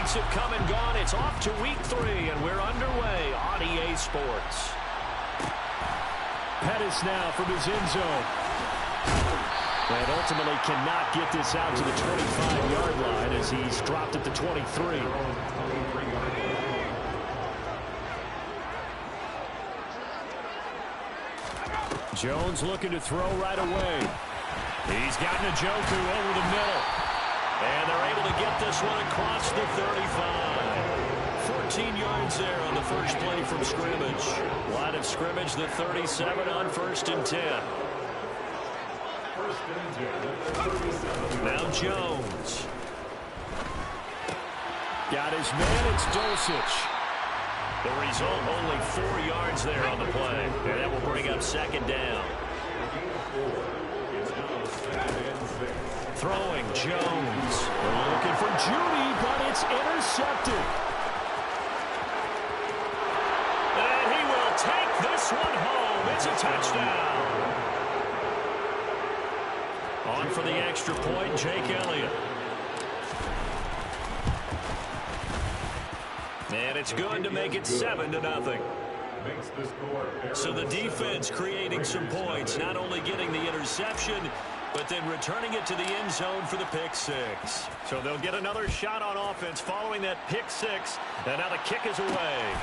points have come and gone. It's off to week 3, and we're underway on EA Sports. Pettis now from his end zone. And ultimately cannot get this out to the 25-yard line as he's dropped at the 23. Jones looking to throw right away. He's got Njoku over the middle. And they're able to get this one across the 35. 14 yards there on the first play from scrimmage. Line of scrimmage, the 37 on 1st and 10. Now Jones. Got his man, it's Dulcich. The result, only 4 yards there on the play. And that will bring up 2nd down. Throwing Jones. Looking for Judy, but it's intercepted. And he will take this one home. It's a touchdown. On for the extra point, Jake Elliott. And it's good to make it 7-0. So the defense creating some points, not only getting the interception, but then returning it to the end zone for the pick 6. So they'll get another shot on offense following that pick 6. And now the kick is away.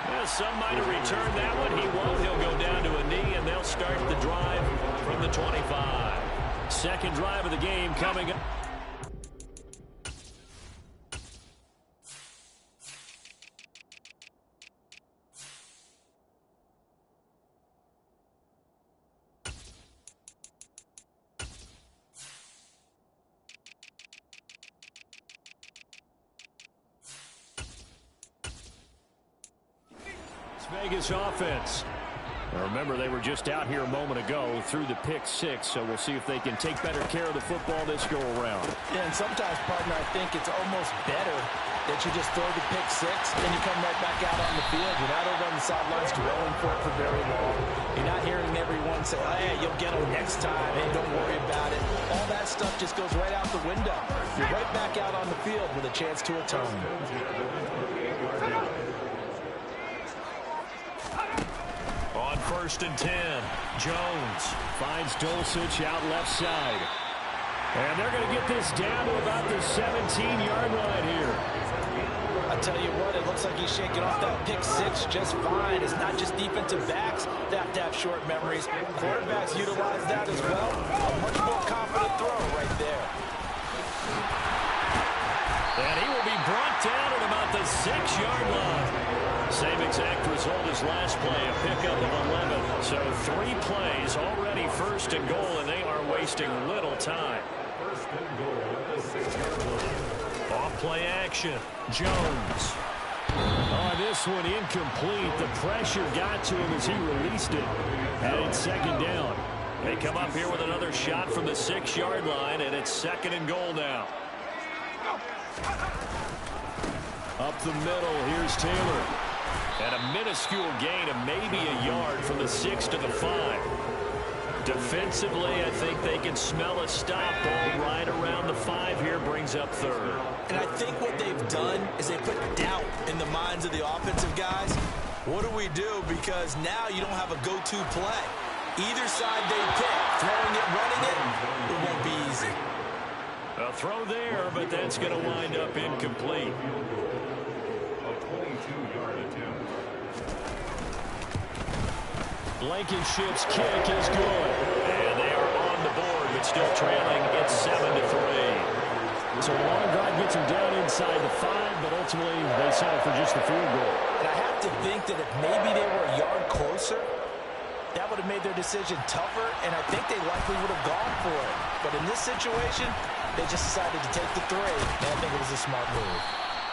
Yeah, some might have returned that one. He won't. He'll go down to a knee, and they'll start the drive from the 25. Second drive of the game coming up. Vegas offense. Now remember, they were just out here a moment ago through the pick 6, so we'll see if they can take better care of the football this go around. Yeah, and sometimes, partner, I think it's almost better that you just throw the pick 6 and you come right back out on the field. You're not over on the sidelines dwelling for it for very long. You're not hearing everyone say, hey, you'll get them next time. Hey, don't worry about it. All that stuff just goes right out the window. You're right back out on the field with a chance to atone. On 1st and 10, Jones finds Dulcich out left side. And they're going to get this down to about the 17-yard line here. I tell you what, it looks like he's shaking off that pick 6 just fine. It's not just defensive backs that have to have short memories. Quarterbacks utilize that as well. A much more confident throw right there. And he will be brought down at about the 6-yard line. Same exact result as last play, a pickup of 11. So 3 plays, already 1st and goal, and they are wasting little time. Off play action, Jones. Oh, this one incomplete. The pressure got to him as he released it. And it's 2nd down. They come up here with another shot from the 6-yard line, and it's 2nd and goal now. Up the middle, here's Taylor. And a minuscule gain of maybe a yard from the 6 to the 5. Defensively, I think they can smell a stop ball right around the 5 here, brings up 3rd. And I think what they've done is they put doubt in the minds of the offensive guys. What do we do? Because now you don't have a go-to play. Either side they pick, throwing it, running it, it won't be easy. A throw there, but that's going to wind up incomplete. Blankenship's kick is good. And they are on the board, but still trailing. It's 7-3. So a long drive gets them down inside the 5, but ultimately they settle for just the field goal. And I have to think that if maybe they were a yard closer, that would have made their decision tougher, and I think they likely would have gone for it. But in this situation, they just decided to take the 3, and I think it was a smart move.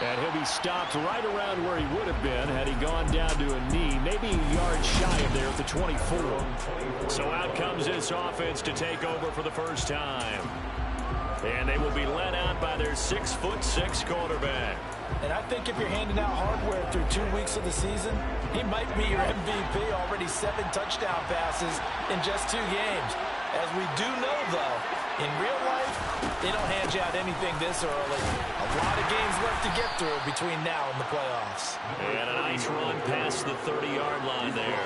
And he'll be stopped right around where he would have been had he gone down to a knee, maybe a yard shy of there at the 24. So out comes this offense to take over for the first time. And they will be led out by their 6'6" quarterback. And I think if you're handing out hardware through 2 weeks of the season, he might be your MVP. Already 7 touchdown passes in just 2 games. As we do know, though, in real life, They don't hand you out anything this early. A lot of games left to get through between now and the playoffs. And a nice run past the 30-yard line there.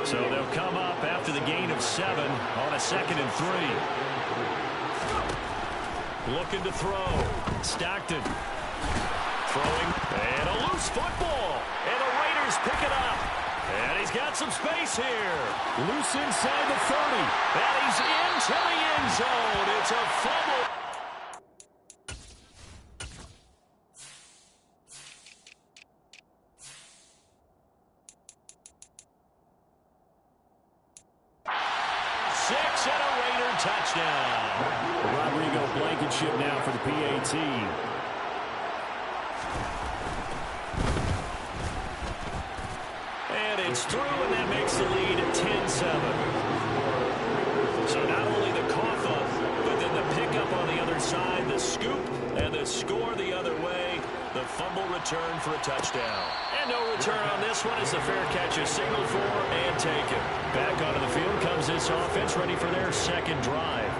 So they'll come up after the gain of 7 on a 2nd and 3. Looking to throw. Stockton. Throwing. And a loose football. And the Raiders pick it up. And he's got some space here. Loose inside the 30. And he's into the end zone. It's a fumble. Six and a Raider touchdown. Rodrigo Blankenship now for the PAT. And it's through, and that makes the lead at 10-7. So not only the cough up, but then the pickup on the other side, the scoop, and the score the other way. The fumble return for a touchdown. And no return on this one as the fair catch is signaled for and taken. Back onto the field comes this offense, ready for their second drive.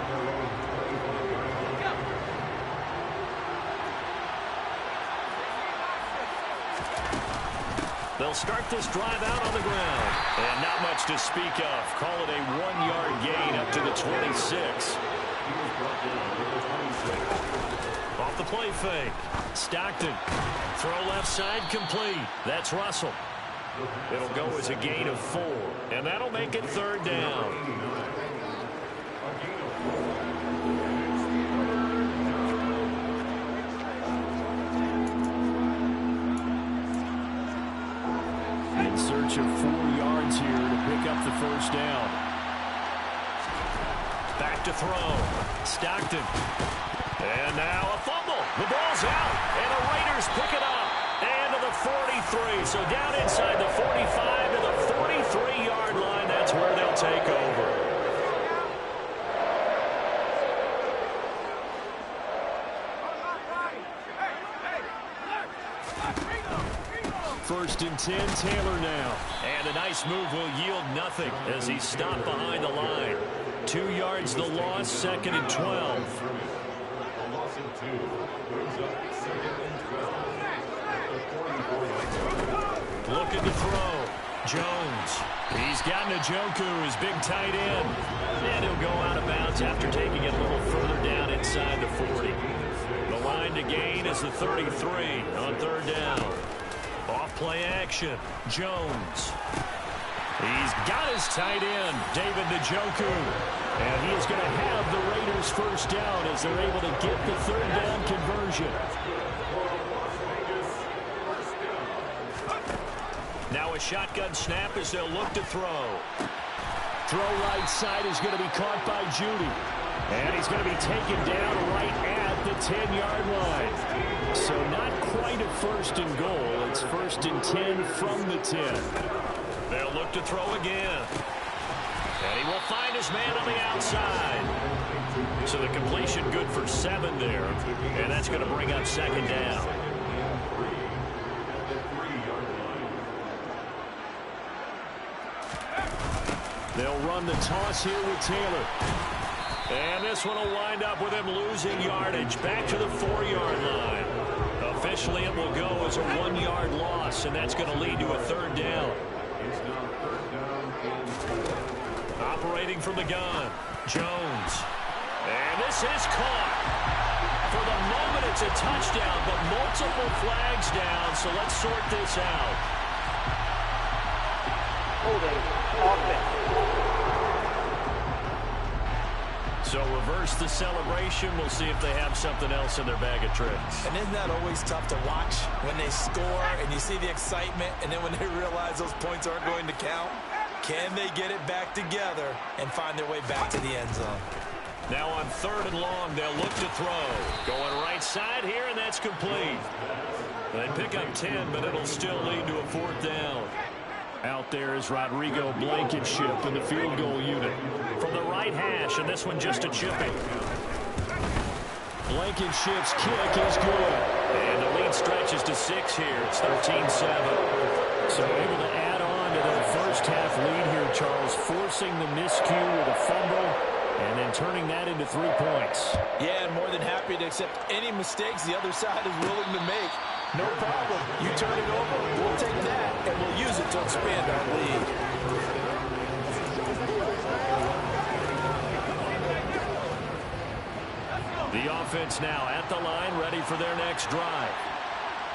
They'll start this drive out on the ground. And not much to speak of. Call it a 1-yard gain up to the 26. Off the play fake. Stockton. Throw left side complete. That's Russell. It'll go as a gain of 4. And that'll make it 3rd down. In search of 4 yards here to pick up the 1st down. Back to throw. Stockton. And now a fumble. The ball's out. And the Raiders pick it up. And to the 43. So down inside the 45 to the 43-yard line. That's where they'll take over. First and 10, Taylor now. And a nice move will yield nothing as he's stopped behind the line. 2 yards the loss, 2nd and 12. Looking to throw. Jones. He's got Njoku, his big tight end. And he'll go out of bounds after taking it a little further down inside the 40. The line to gain is the 33 on 3rd down. Off play action. Jones. He's got his tight end, David Njoku. And he is going to have the Raiders 1st down as they're able to get the 3rd down conversion. Now a shotgun snap as they'll look to throw. Throw right side is going to be caught by Judy. And he's going to be taken down right at the 10-yard line. So not quite a 1st and goal. It's 1st and 10 from the 10. They'll look to throw again. And he will find his man on the outside. So the completion good for 7 there. And that's going to bring up 2nd down. They'll run the toss here with Taylor. And this one will wind up with him losing yardage back to the 4-yard line. Officially, it will go as a 1-yard loss, and that's going to lead to a 3rd down. Operating from the gun, Jones. And this is caught. For the moment, it's a touchdown, but multiple flags down, so let's sort this out. Holding offense. So reverse the celebration. We'll see if they have something else in their bag of tricks. And isn't that always tough to watch when they score and you see the excitement, and then when they realize those points aren't going to count? Can they get it back together and find their way back to the end zone? Now on 3rd and long, they'll look to throw. Going right side here, and that's complete. They pick up 10, but it'll still lead to a 4th down. Out there is Rodrigo Blankenship in the field goal unit. From the right hash, and this one just a chipping. Blankenship's kick is good. And the lead stretches to 6 here. It's 13-7. So able to add on to that first half lead here, Charles, forcing the miscue with a fumble And then turning that into 3 points. Yeah, and more than happy to accept any mistakes the other side is willing to make. No problem. You turn it over, we'll take that, and we'll use it to expand our lead. The offense now at the line, ready for their next drive.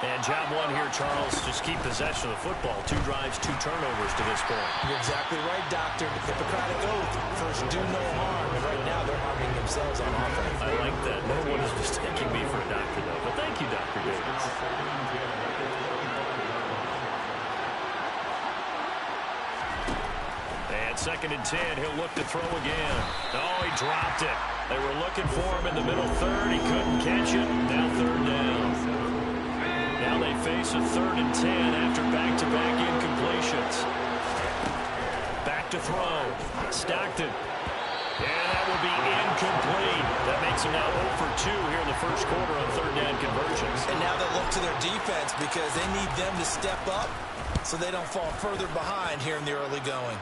And job one here, Charles, just keep possession of the football. 2 drives, 2 turnovers to this point. You're exactly right, Doctor. Hippocratic oath. First, do no harm. And right now, they're harming themselves on offense. I like that. No one is mistaking me for a doctor, though. But thank you, Dr. Davis. And 2nd and 10, he'll look to throw again. Oh, he dropped it. They were looking for him in the middle third. He couldn't catch it. Now 3rd down. Now they face a 3rd and 10 after back-to-back incompletions. Back to throw. Stockton. And that will be incomplete. That makes him now 0 for 2 here in the first quarter on 3rd down conversions. And now they look to their defense because they need them to step up so they don't fall further behind here in the early going.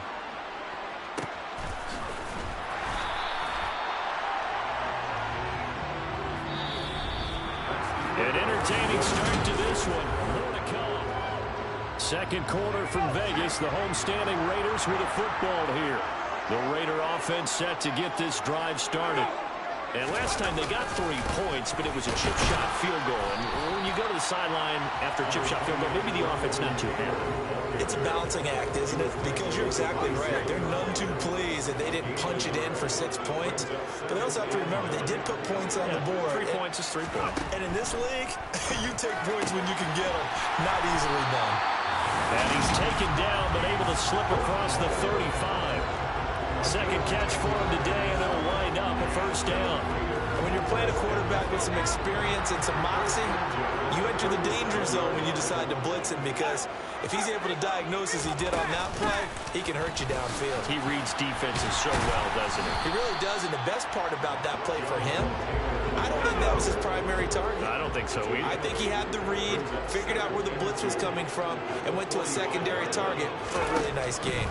An entertaining start to this one. More to come. Second quarter from Vegas. The home-standing Raiders with a football here. The Raider offense set to get this drive started. And last time they got 3 points, but it was a chip shot field goal. And when you go to the sideline after a chip shot field goal, maybe the offense not too happy. It's a balancing act, isn't it? Because you're exactly right. They're none too pleased that they didn't punch it in for 6 points. But they also have to remember they did put points on the board. 3 points is 3 points. And in this league, you take points when you can get them. Not easily done. And he's taken down, but able to slip across the 35. Second catch for him today, and it'll wind up a 1st down. And when you're playing a quarterback with some experience and some moxie, you enter the danger zone when you decide to blitz him, because if he's able to diagnose as he did on that play, he can hurt you downfield. He reads defenses so well, doesn't he? He really does, and the best part about that play for him, I don't think that was his primary target. I don't think so either. I think he had the read, figured out where the blitz was coming from, and went to a secondary target for a really nice game.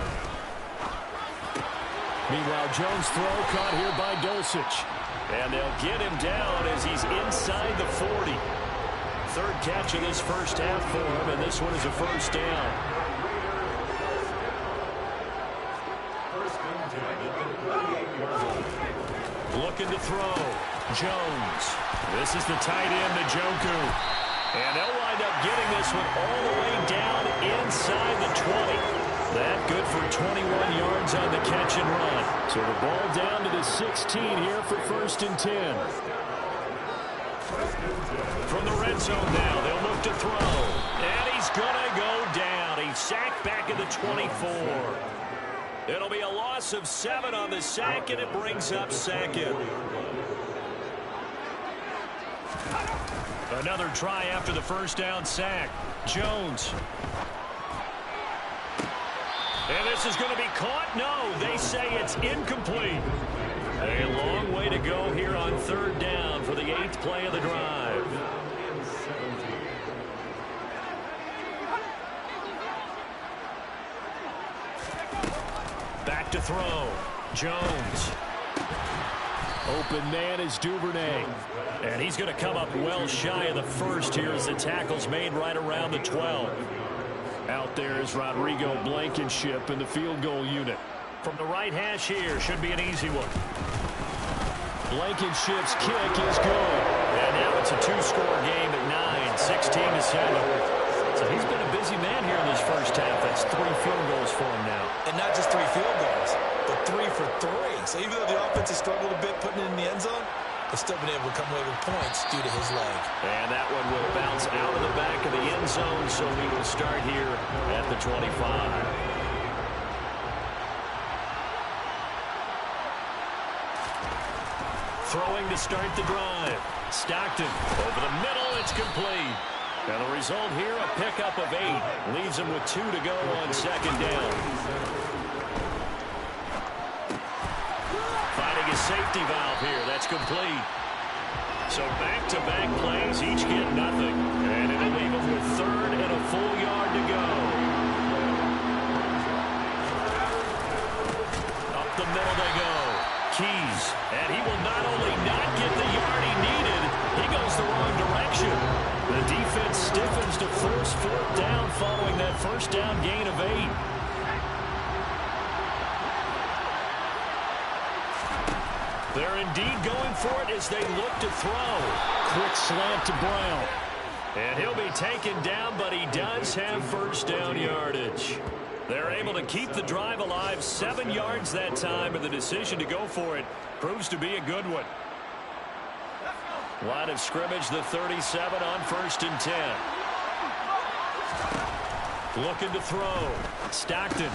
Meanwhile, Jones' throw caught here by Dulcich. And they'll get him down as he's inside the 40. 3rd catch of this first half for him, and this one is a 1st down. Looking to throw. Jones. This is the tight end to Njoku. And they'll wind up getting this one all the way down inside the 20. That good for 21 yards on the catch and run. So the ball down to the 16 here for 1st and 10. From the red zone now, they'll look to throw. And he's going to go down. He's sacked back at the 24. It'll be a loss of 7 on the sack, and it brings up 2nd. Another try after the 1st down sack. Jones. And this is going to be caught. No, they say it's incomplete. A long way to go here on 3rd down for the 8th play of the drive. Back to throw. Jones. Open man is Duvernay. And he's going to come up well shy of the 1st here as the tackle's made right around the 12. Out there is Rodrigo Blankenship in the field goal unit. From the right hash here, should be an easy one. Blankenship's kick is good. And now it's a 2-score game at 9, 16-7. So he's been a busy man here in this first half. That's 3 field goals for him now. And not just 3 field goals, but 3 for 3. So even though the offense has struggled a bit putting it in the end zone, they've still been able to come away with points due to his leg. And that one will bounce out of the back of the end zone, so we will start here at the 25. Throwing to start the drive. Stockton over the middle. It's complete. And the result here, a pickup of 8. Leaves him with 2 to go on 2nd down. Finding his safety valve here. That's complete. So back-to-back plays, each get nothing. And it'll leave him with 3rd and a full yard to go. Up the middle they go. Keys. And he will not only not get the yard he needed, he goes the wrong direction. The defense stiffens to force fourth down following that first down gain of 8. They're indeed going for it as they look to throw. Quick slant to Brown. And he'll be taken down, but he does have first down yardage. They're able to keep the drive alive, 7 yards that time, and the decision to go for it proves to be a good one. Line of scrimmage, the 37 on 1st and 10. Looking to throw. Stockton.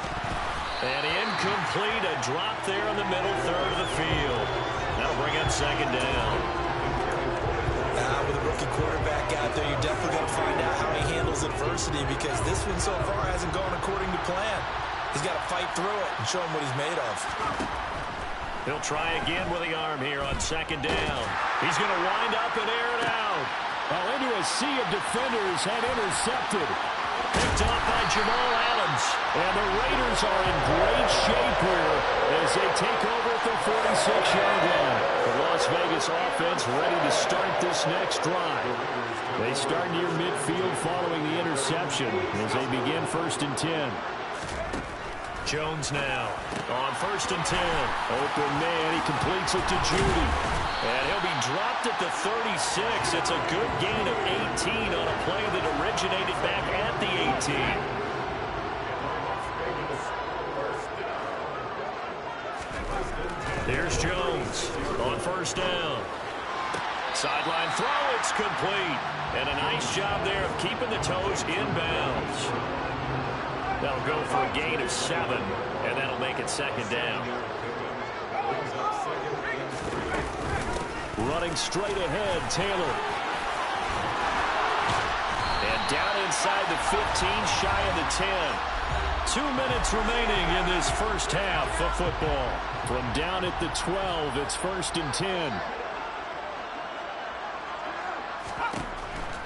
And incomplete, a drop there in the middle third of the field. That'll bring up 2nd down. With a rookie quarterback out there, you're definitely going to find out how he handles adversity, because this one so far hasn't gone according to plan. He's got to fight through it and show him what he's made of. He'll try again with the arm here on 2nd down. He's going to wind up and air it out. Well, into a sea of defenders and intercepted. Picked off by Jamal Adams. And the Raiders are in great shape here as they take over at the 46-yard line. The Las Vegas offense ready to start this next drive. They start near midfield following the interception as they begin 1st and 10. Jones now on 1st and 10. Open man, he completes it to Judy. And he'll be dropped at the 36. It's a good gain of 18 on a play that originated back at the 18. Here's Jones on 1st down. Sideline throw, it's complete. And a nice job there of keeping the toes inbounds. That'll go for a gain of 7, and that'll make it 2nd down. Running straight ahead, Taylor. And down inside the 15, shy of the 10. 2 minutes remaining in this first half of football. From down at the 12, it's 1st and 10.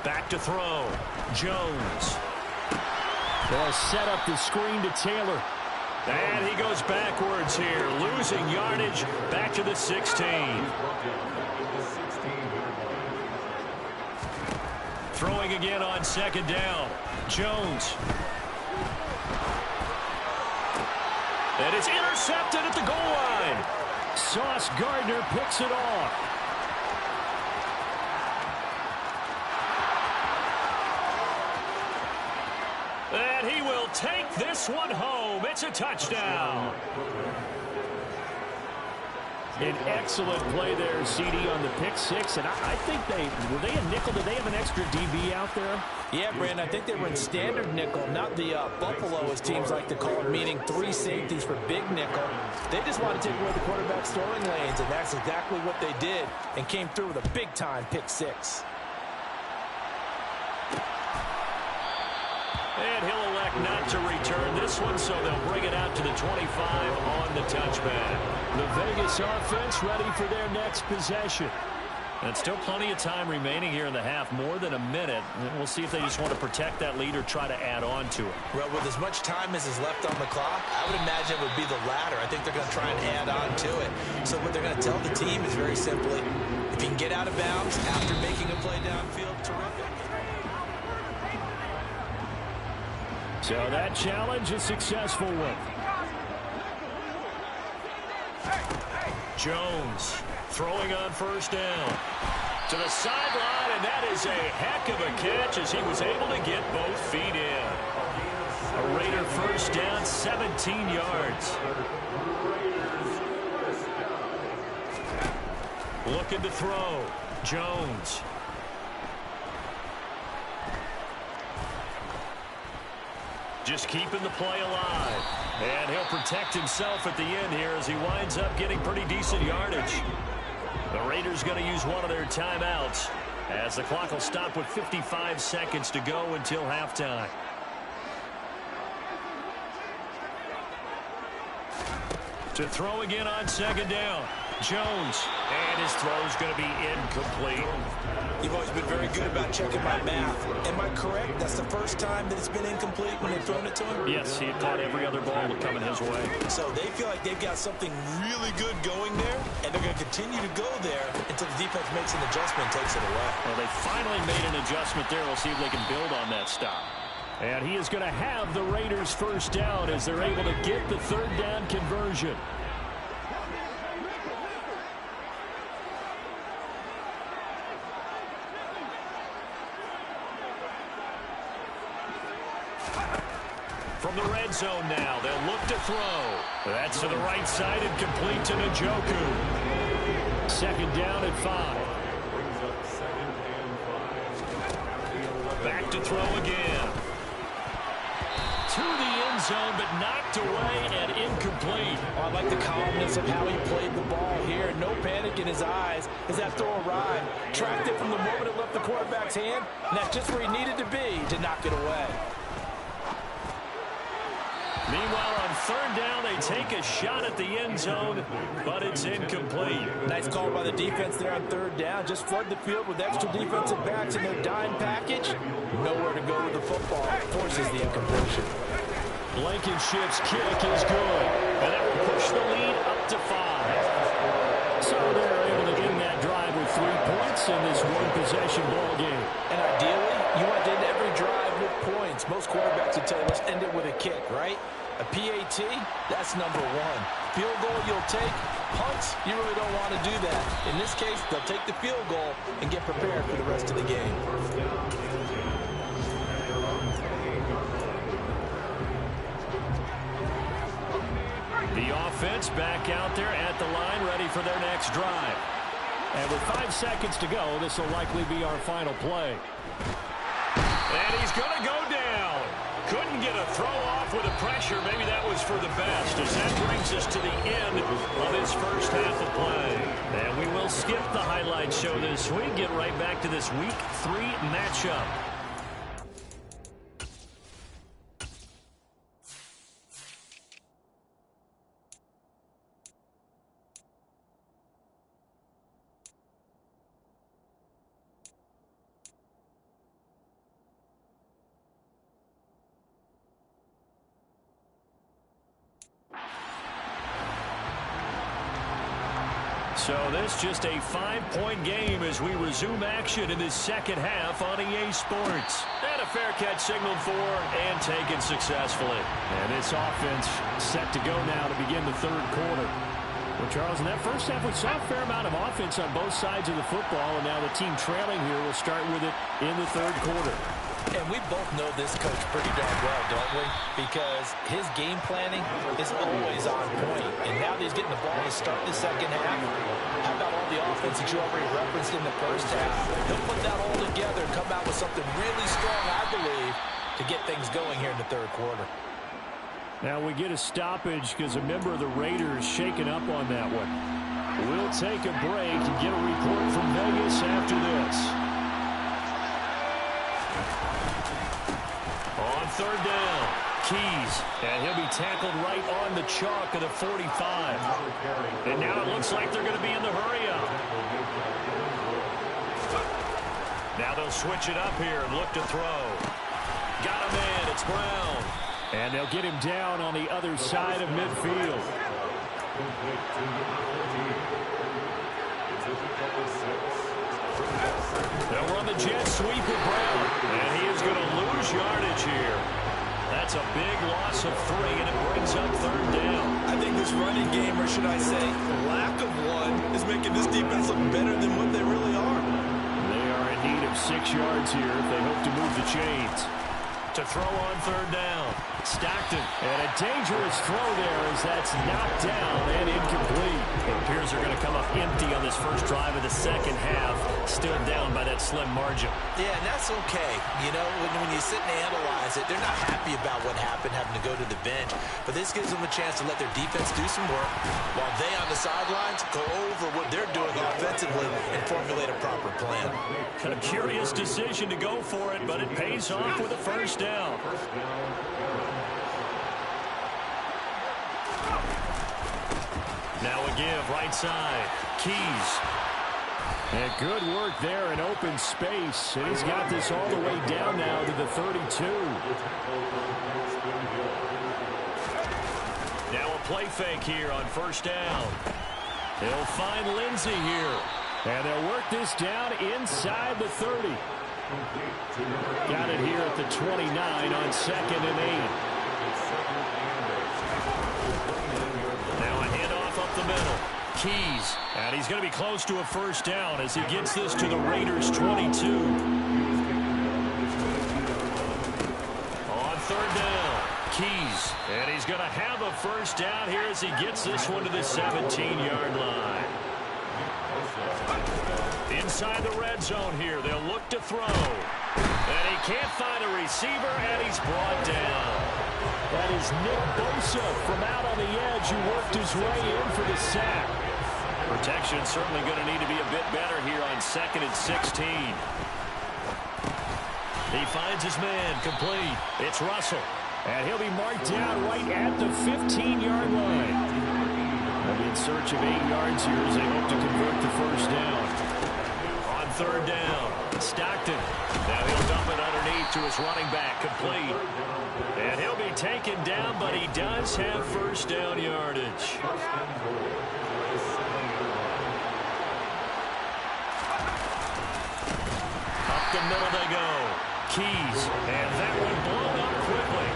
Back to throw. Jones. They'll set up the screen to Taylor. And he goes backwards here, losing yardage back to the 16. Throwing again on 2nd down. Jones. And it's intercepted at the goal line. Sauce Gardner picks it off. And he will take this one home. It's a touchdown. An excellent play there, CD, on the pick 6. And I think were they a nickel? Did they have an extra DB out there? Yeah, Brandon, I think they were in standard nickel, not the Buffalo, as teams like to call it, meaning 3 safeties for big nickel. They just want to take away the quarterback's throwing lanes, and that's exactly what they did, and came through with a big-time pick 6. And he'll elect not to return this one, so they'll bring it out to the 25 on the touchback. The Vegas offense ready for their next possession. And still plenty of time remaining here in the half, more than a minute. We'll see if they just want to protect that lead or try to add on to it. Well, with as much time as is left on the clock, I would imagine it would be the latter. I think they're going to try and add on to it. So what they're going to tell the team is very simply, if you can get out of bounds after making a play downfield, terrific. So that challenge is a successful one. Jones throwing on 1st down. To the sideline, and that is a heck of a catch as he was able to get both feet in. A Raider 1st down, 17 yards. Looking to throw. Jones. Just keeping the play alive. And he'll protect himself at the end here as he winds up getting pretty decent yardage. The Raiders going to use one of their timeouts as the clock will stop with 55 seconds to go until halftime. To throw again on second down. Jones. And his throw's going to be incomplete. You've always been very good about checking my math. Am I correct? That's the first time that it's been incomplete when they've thrown it to him? Yes, he had caught every other ball coming his way. So they feel like they've got something really good going there, and they're going to continue to go there until the defense makes an adjustment and takes it away. Well, they finally made an adjustment there. We'll see if they can build on that stop. And he is going to have the Raiders first down as they're able to get the third down conversion. From the red zone now, they'll look to throw. That's to the right side and complete to Njoku. Second down and 5. Back to throw again. To the end zone, but knocked away and incomplete. Oh, I like the calmness of how he played the ball here. No panic in his eyes as that throw arrived. Tracked it from the moment it left the quarterback's hand, and that's just where he needed to be to knock it away. Meanwhile, on third down, they take a shot at the end zone, but it's incomplete. Nice call by the defense there on third down. Just flood the field with extra defensive backs in their dime package. Nowhere to go with the football. Forces the incompletion. Blankenship's kick is good, and that will push the lead up to 5. So they're able to end that drive with 3 points in this one-possession ball game. And ideally, you want to end every drive with points. Most quarterbacks would tell you, let's end it with a kick, right? A PAT, that's number 1. Field goal you'll take. Punts, you really don't want to do that. In this case, they'll take the field goal and get prepared for the rest of the game. The offense back out there at the line, ready for their next drive. And with 5 seconds to go, this will likely be our final play. And he's going to go down. Couldn't get a throw off with the pressure. Maybe that was for the best, as that brings us to the end of this first half of play. And we will skip the highlight show this week. Get right back to this Week 3 matchup. So this just a 5-point game as we resume action in this second half on EA Sports. And a fair catch signaled for and taken successfully. And this offense set to go now to begin the third quarter. Well, Charles, in that first half, we saw a fair amount of offense on both sides of the football, and now the team trailing here will start with it in the third quarter. And we both know this coach pretty darn well, don't we? Because his game planning is always on point. And now that he's getting the ball to start the second half, how about all the offense that you already referenced in the first half? He'll put that all together and come out with something really strong, I believe, to get things going here in the third quarter. Now we get a stoppage because a member of the Raiders shaken up on that one. We'll take a break and get a report from Vegas after this. On third down, Keys, and he'll be tackled right on the chalk of the 45. And now it looks like they're going to be in the hurry-up. Now they'll switch it up here and look to throw. Got a man, it's Brown. And they'll get him down on the other side of midfield. Now we're on the jet sweep with Brown, and he is going to lose yardage here. That's a big loss of 3, and it brings up third down. I think this running game, or should I say lack of one, is making this defense look better than what they really are. They are in need of 6 yards here if they hope to move the chains. To throw on third down, Stockton, and a dangerous throw there as that's knocked down and incomplete. It appears they're going to come up empty on this first drive of the second half, still down by that slim margin. Yeah, and that's okay. You know, when you sit and analyze it, they're not happy about what happened, having to go to the bench. But this gives them a chance to let their defense do some work while they on the sidelines go over what they're doing offensively and formulate a proper plan. A curious decision to go for it, but it pays off with a first down. Now a give right side. Keys. And good work there in open space. And he's got this all the way down now to the 32. Now a play fake here on first down. They'll find Lindsey here. And they'll work this down inside the 30. Got it here at the 29 on 2nd and 8. Now a handoff up the middle. Keys. And he's going to be close to a first down as he gets this to the Raiders' 22. On third down, Keys. And he's going to have a first down here as he gets this one to the 17-yard line. Inside the red zone here, they'll look to throw. And he can't find a receiver, and he's brought down. That is Nick Bosa from out on the edge who worked his way in for the sack. Protection certainly going to need to be a bit better here on 2nd and 16. He finds his man complete. It's Russell. And he'll be marked down right at the 15-yard line. They'll be in search of 8 yards here as they hope to convert the first down. On third down, Stockton. Now he'll dump it underneath to his running back, complete. And he'll be taken down, but he does have first down yardage. Up the middle they go. Keys. And that one blown up quickly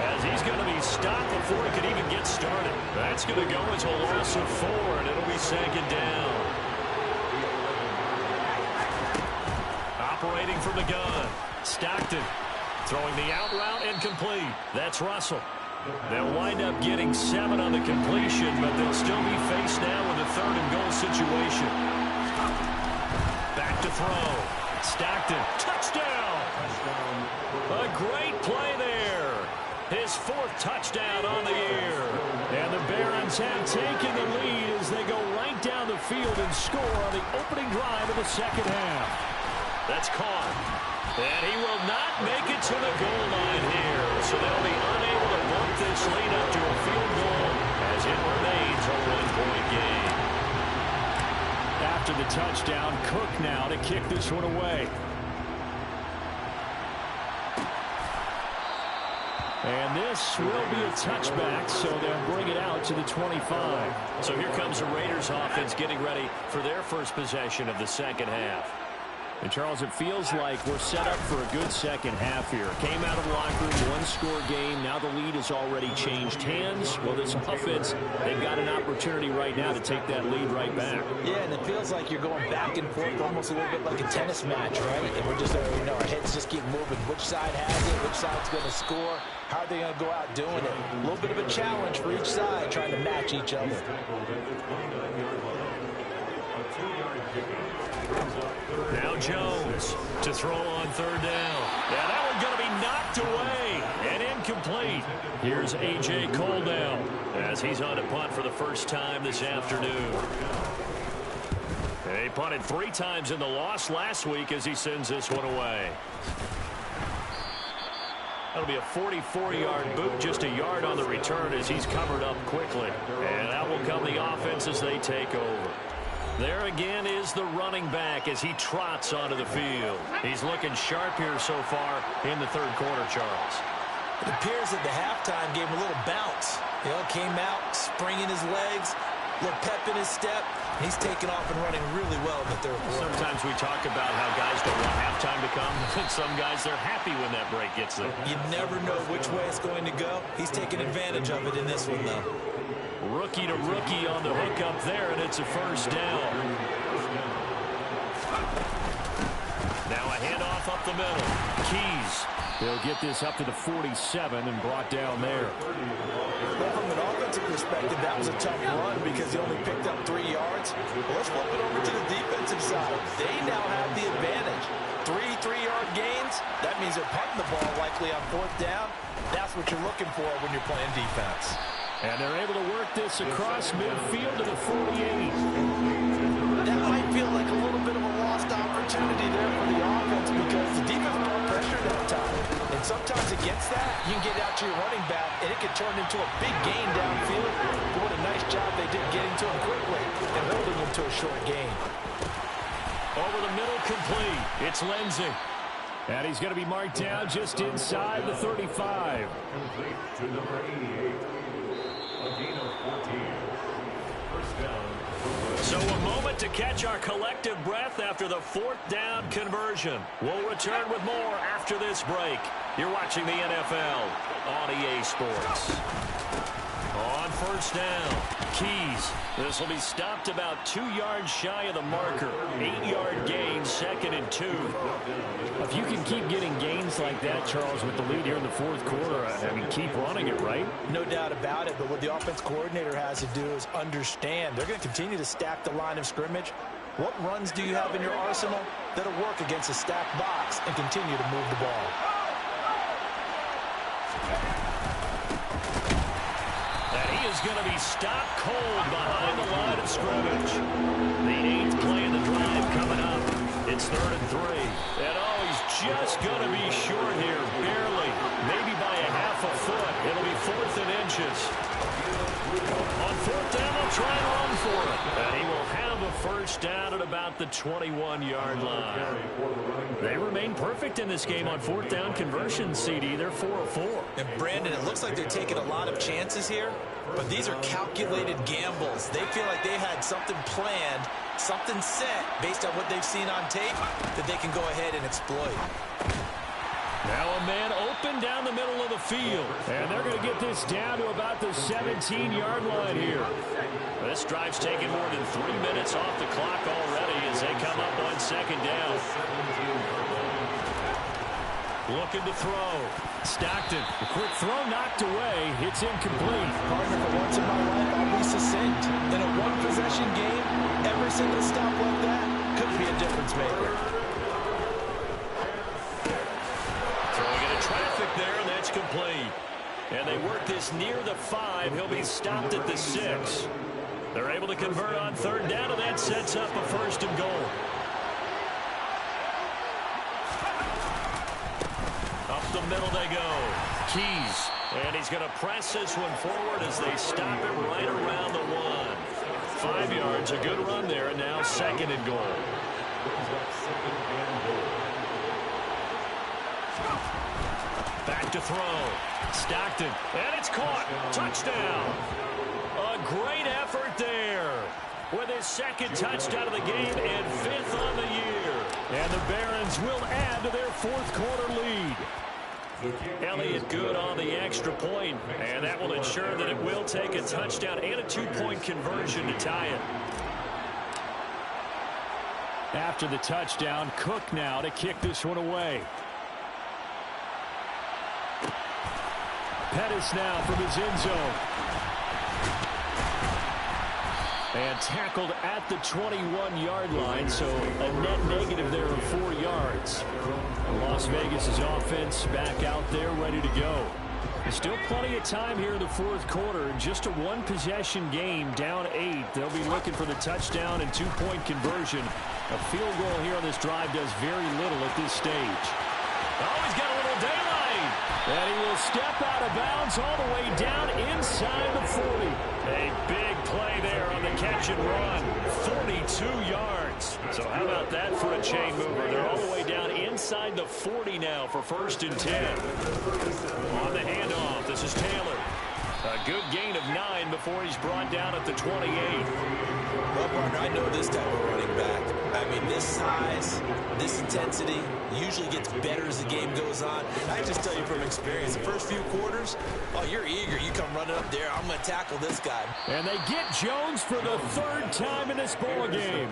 as he's going to be stopped before he could even get started. That's going to go as a loss of 4, and it'll be second down. Operating from the gun. Stockton throwing the out route incomplete. That's Russell. They'll wind up getting 7 on the completion, but they'll still be faced now with a 3rd and goal situation. Back to throw. Stockton, touchdown! A great play there. His 4th touchdown on the year. And the Barons have taken the lead as they go right down the field and score on the opening drive of the second half. That's caught. And he will not make it to the goal line here. So they'll be unable to bump this lead up to a field goal as it remains a 1-point game. After the touchdown, Cook now to kick this one away. And this will be a touchback, so they'll bring it out to the 25. So here comes the Raiders offense getting ready for their first possession of the second half. And, Charles, it feels like we're set up for a good second half here. Came out of the locker room, one-score game. Now the lead has already changed hands. Well, this offense, they've got an opportunity right now to take that lead right back. Yeah, and it feels like you're going back and forth, almost a little bit like a tennis match, right? And we're just, our heads just keep moving. Which side has it? Which side's going to score? How are they going to go out doing it? A little bit of a challenge for each side, trying to match each other. Now Jones to throw on third down. Yeah, that one's going to be knocked away and incomplete. Here's A.J. Cole now as he's on a punt for the first time this afternoon. He punted 3 times in the loss last week as he sends this one away. That'll be a 44-yard boot, just a yard on the return as he's covered up quickly. And out will come the offense as they take over. There again is the running back as he trots onto the field. He's looking sharp here so far in the third quarter, Charles. It appears that the halftime gave him a little bounce. Came out, springing his legs, a little pep in his step. He's taken off and running really well in the third quarter. Sometimes we talk about how guys don't want halftime to come. Some guys, they're happy when that break gets there. You never know which way it's going to go. He's taking advantage of it in this one, though. Rookie to rookie on the hook up there, and it's a first down. Now a handoff up the middle. Keys. They'll get this up to the 47 and brought down there. Well, from an offensive perspective, that was a tough run because he only picked up 3 yards. Well, let's flip it over to the defensive side. They now have the advantage. 3 3-yard gains. That means they're punting the ball likely on 4th down. That's what you're looking for when you're playing defense. And they're able to work this across midfield to the 48. That might feel like a little bit of a lost opportunity there for the offense because the defense brought pressure that time. And sometimes against that, you can get out to your running back, and it could turn into a big gain downfield. But what a nice job they did getting to him quickly and holding him to a short gain. Over the middle, complete. It's Lindsey. And he's going to be marked down just inside the 35. Complete to number 88. A gain of 14. First down. So a moment to catch our collective breath after the fourth down conversion. We'll return with more after this break. You're watching the NFL on EA Sports. On first down, Keys. This will be stopped about 2 yards shy of the marker. 8-yard gain, 2nd and 2. If you can keep getting gains like that, Charles, with the lead here in the fourth quarter, I mean, keep running it, right? No doubt about it, but what the offense coordinator has to do is understand. They're going to continue to stack the line of scrimmage. What runs do you have in your arsenal that'll work against a stacked box and continue to move the ball? Is going to be stopped cold behind the line of scrimmage. The 8th play of the drive coming up. It's 3rd and 3. And oh, he's just going to be short here, barely, maybe by a half a foot. It'll be 4th and inches. On 4th down, they'll try and run for it. And he will have a first down at about the 21-yard line. They remain perfect in this game on 4th down conversion, CD. They're 4 of 4. And Brandon, it looks like they're taking a lot of chances here, but these are calculated gambles. They feel like they had something planned, something set based on what they've seen on tape that they can go ahead and exploit. Now a man open down the middle of the field. And they're going to get this down to about the 17-yard line here. This drive's taken more than 3 minutes off the clock already as they come up on 2nd down. Looking to throw. Stockton. The quick throw knocked away. It's incomplete. Partner, for once in my life, I'll be succinct. In a one-possession game, every single stop like that could be a difference maker. Throwing into traffic there, and that's complete. And they work this near the 5. He'll be stopped at the 6. They're able to convert on 3rd down, and that sets up a 1st and goal. Up the middle they go. Keys. And he's going to press this one forward as they stop it right around the 1. 5 yards, a good run there, and now 2nd and goal. Back to throw. Stockton. And it's caught. Touchdown. A great effort there. With his 2nd touchdown of the game and 5th on the year. And the Barons will add to their 4th quarter lead. Elliott good on the extra point, and that will ensure that it will take a touchdown and a 2-point conversion to tie it. After the touchdown, Cook now to kick this one away. Pettis now from his end zone. And tackled at the 21-yard line, so a net negative there of 4 yards. Las Vegas' offense back out there ready to go. There's still plenty of time here in the fourth quarter. Just a one-possession game, down 8. They'll be looking for the touchdown and 2-point conversion. A field goal here on this drive does very little at this stage. Oh, he's got a little daylight. And he will step out of bounds all the way down inside the 40. A big play there on the catch and run. 42 yards. So how about that for a chain mover? They're all the way down inside the 40 now for 1st and 10. On the handoff, this is Taylor. A good gain of 9 before he's brought down at the 28. Well, partner, I know this type of running back. I mean, this size, this intensity usually gets better as the game goes on. I just tell you from experience, the first few quarters, oh, you're eager. You come running up there. I'm going to tackle this guy. And they get Jones for the 3rd time in this ball game.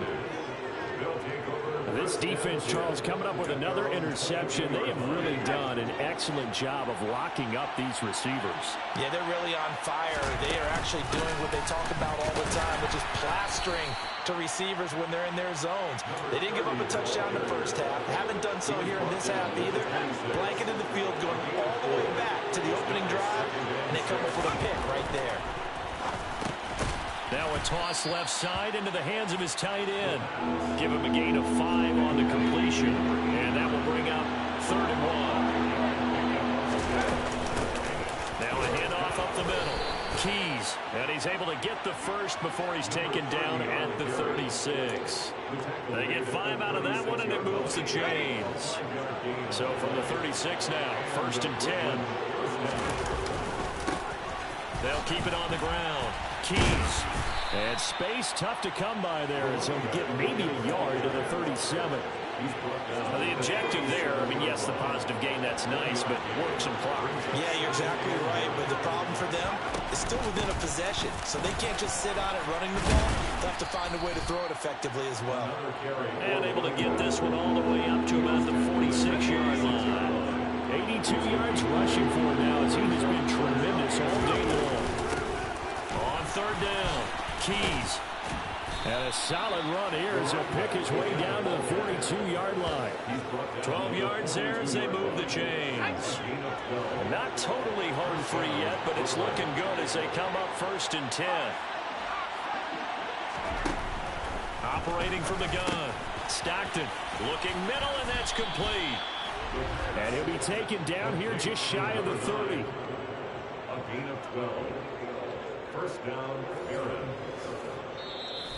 This defense, Charles, coming up with another interception. They have really done an excellent job of locking up these receivers. Yeah, they're really on fire. They are actually doing what they talk about all the time, which is plastering to receivers when they're in their zones. They didn't give up a touchdown in the first half. Haven't done so here in this half either. Blanketed the field, going all the way back to the opening drive, and they come up with a pick right there. Now a toss left side into the hands of his tight end. Give him a gain of 5 on the completion. And that will bring up 3rd and 1. Keys. And he's able to get the first before he's taken down at the 36. They get 5 out of that one, and it moves the chains. So from the 36 now, 1st and 10. They'll keep it on the ground. Keys. And space tough to come by there, as he'll get maybe a yard to the 37. The objective there, I mean, yes, the positive gain, that's nice, but work some clock. Yeah, you're exactly right, but the problem for them is still within a possession, so they can't just sit on it running the ball. They'll have to find a way to throw it effectively as well. And able to get this one all the way up to about the 46-yard line. 82 yards rushing for him now, as he has been tremendous all day long. On 3rd down, Keys. And a solid run here as he'll pick his way down to the 42-yard line. 12 yards there as they move the chains. Not totally home free yet, but it's looking good as they come up 1st and 10. Operating from the gun. Stockton looking middle, and that's complete. And he'll be taken down here just shy of the 30. A gain of 12. 1st down, Aaron.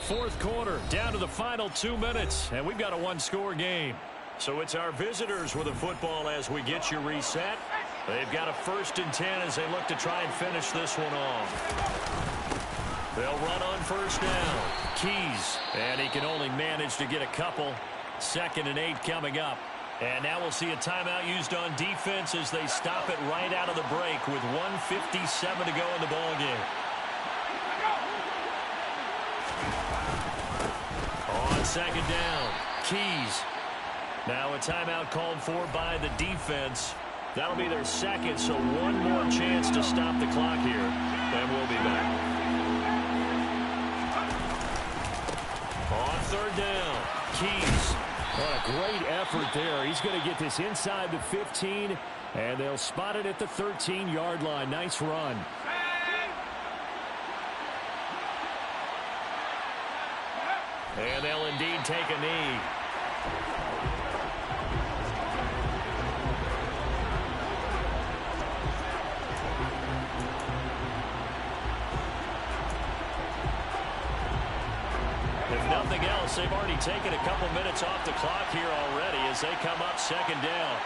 4th quarter, down to the final 2 minutes, and we've got a one-score game. So it's our visitors with the football as we get you reset. They've got a 1st and 10 as they look to try and finish this one off. They'll run on 1st down. Keys, and he can only manage to get a couple. 2nd and 8 coming up. And now we'll see a timeout used on defense as they stop it right out of the break with 1:57 to go in the ballgame. On 2nd down, Keys. Now a timeout called for by the defense. That'll be their 2nd, so one more chance to stop the clock here. And we'll be back. On 3rd down, Keys. What a great effort there. He's going to get this inside the 15, and they'll spot it at the 13-yard line. Nice run. And they'll indeed take a knee. If nothing else, they've already taken a couple minutes off the clock here already as they come up 2nd down.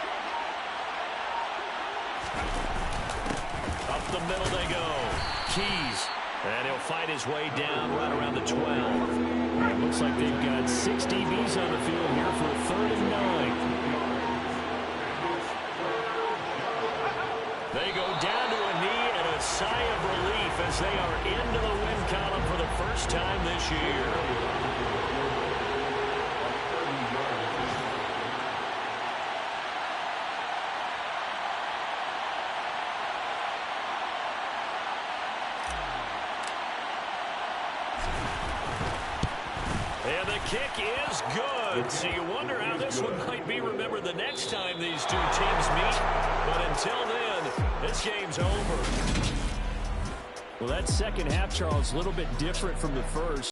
Up the middle they go. Keys. And he'll fight his way down right around the 12. It looks like they've got 6 DBs on the field here for a 3rd and 9. They go down to a knee and a sigh of relief as they are into the win column for the first time this year. And the kick is good. So you wonder how this one might be remembered the next time these two teams meet. But until then, this game's over. Well, that second half, Charles, a little bit different from the first.